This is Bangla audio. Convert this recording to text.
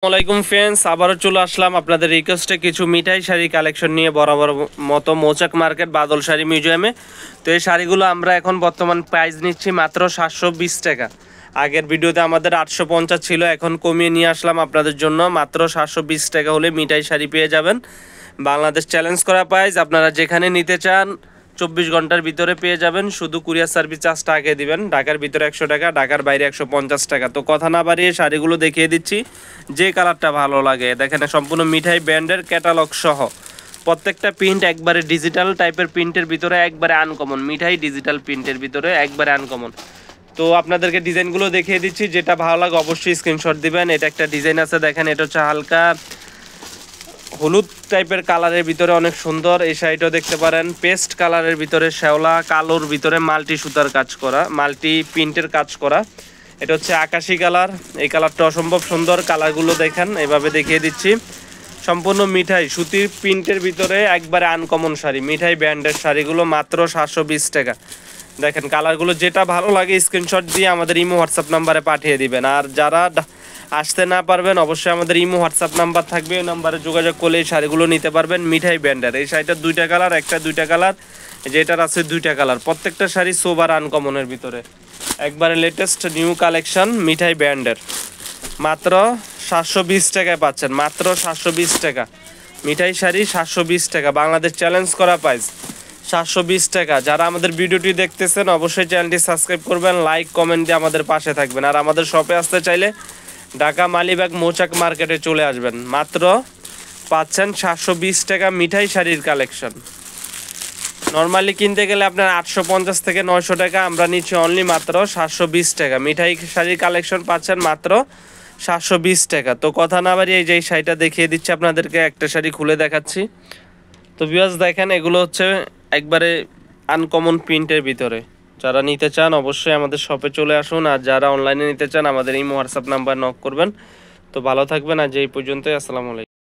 আসসালামাইকুম ফ্রেন্ডস, আবারও চলে আসলাম আপনাদের রিকোয়েস্টে কিছু মিঠাই শাড়ি কালেকশন নিয়ে বরাবর মতো মৌচাক মার্কেট বাদল শাড়ি মিউজিয়ামে। তো এই শাড়িগুলো আমরা এখন বর্তমান প্রাইস নিচ্ছি মাত্র 720 টাকা। আগের ভিডিওতে আমাদের 850 ছিল, এখন কমিয়ে নিয়ে আসলাম আপনাদের জন্য। মাত্র 720 টাকা হলে মিঠাই শাড়ি পেয়ে যাবেন। বাংলাদেশ চ্যালেঞ্জ করা প্রাইস, আপনারা যেখানে নিতে চান 24 ঘন্টার ভিতরে পেয়ে যাবেন। শুধু কুরিয়ার সার্ভিস চার্জটা আগে দিবেন। ঢাকার ভিতরে 100 টাকা, ঢাকার বাইরে 150 টাকা। তো কথা না বাড়িয়ে শাড়িগুলো দেখিয়ে দিচ্ছি, যে কালারটা ভালো লাগে। দেখেন সম্পূর্ণ মিঠাই ব্র্যান্ডের ক্যাটালগ সহ প্রত্যেকটা প্রিন্ট একবারে ডিজিটাল টাইপের প্রিন্টের ভিতরে, একবারে আনকমন। মিঠাই ডিজিটাল প্রিন্টের ভিতরে একবারে আনকমন। তো আপনাদেরকে ডিজাইনগুলো দেখিয়ে দিচ্ছি, যেটা ভালো লাগে অবশ্যই স্ক্রিনশট দিবেন। এটা একটা ডিজাইন আছে, দেখেন এটা হচ্ছে হালকা হলুদ টাইপের কালারের ভিতরে, অনেক সুন্দর। এই শাড়িটাও দেখতে পারেন পেস্ট কালারের ভিতরে, শ্যাওলা কালোর ভিতরে মাল্টি সুতার কাজ করা, মাল্টি প্রিন্টের কাজ করা। এটা হচ্ছে আকাশি কালার। এই কালারটা অসম্ভব সুন্দর। কালারগুলো দেখেন, এভাবে দেখিয়ে দিচ্ছি। সম্পূর্ণ মিঠাই সুতির প্রিন্টের ভিতরে একবারে আনকমন শাড়ি, মিঠাই ব্র্যান্ডের শাড়িগুলো মাত্র 720 টাকা। দেখেন কালারগুলো, যেটা ভালো লাগে স্ক্রিনশট দিয়ে আমাদের ইমো হোয়াটসঅ্যাপ নাম্বারে পাঠিয়ে দিবেন। আর যারা আসতে না পারবেন, অবশ্যই আমাদের ইমো হোয়াটসঅ্যাপ নাম্বার থাকবে, ওই নাম্বারে যোগাযোগ করলে এই শাড়িগুলো নিতে পারবেন। মিঠাই ব্র্যান্ডের এই শাড়িটার দুইটা কালার, একটা দুইটা কালার, যেটার আছে দুইটা কালার। প্রত্যেকটা শাড়ি সোবার আনকমনের ভিতরে, একবারে লেটেস্ট নিউ কালেকশন মিঠাই ব্র্যান্ডের। মাত্র 720 টাকায় পাচ্ছেন, মাত্র 720 টাকা। মিঠাই শাড়ি 720 টাকা, বাংলাদেশ চ্যালেঞ্জ করা প্রাইস 720 টাকা। যারা আমাদের ভিডিওটি দেখতেছেন অবশ্যই চ্যানেলটি সাবস্ক্রাইব করবেন, লাইক কমেন্ট দিয়ে আমাদের পাশে থাকবেন। আর আমাদের শপে আসতে চাইলে ঢাকা মালিবাগ মৌচাক মার্কেটে চলে আসবেন। মাত্র পাচ্ছেন 720 টাকা মিঠাই শাড়ির কালেকশন। নর্মালি কিনতে গেলে আপনার 850 থেকে 900 টাকা, আমরা নিচ্ছি অনলি মাত্র 720 টাকা। মিঠাই শাড়ির কালেকশন পাচ্ছেন মাত্র 720 টাকা। তো কথা না বাড়িয়ে এই যে শাড়িটা দেখিয়ে দিচ্ছি আপনাদেরকে, একটা শাড়ি খুলে দেখাচ্ছি। তো ভিউয়ার্স দেখেন, এগুলো হচ্ছে একবারে আনকমন প্রিন্টের ভিতরে। যারা নিতে চান অবশ্যই আমাদের শপে চলে আসুন। আর যারা অনলাইনে নিতে চান আমাদের এই হোয়াটসঅ্যাপ নাম্বার নক করবেন। তো ভালো থাকবেন, আজ এই পর্যন্তই। আসসালামু আলাইকুম।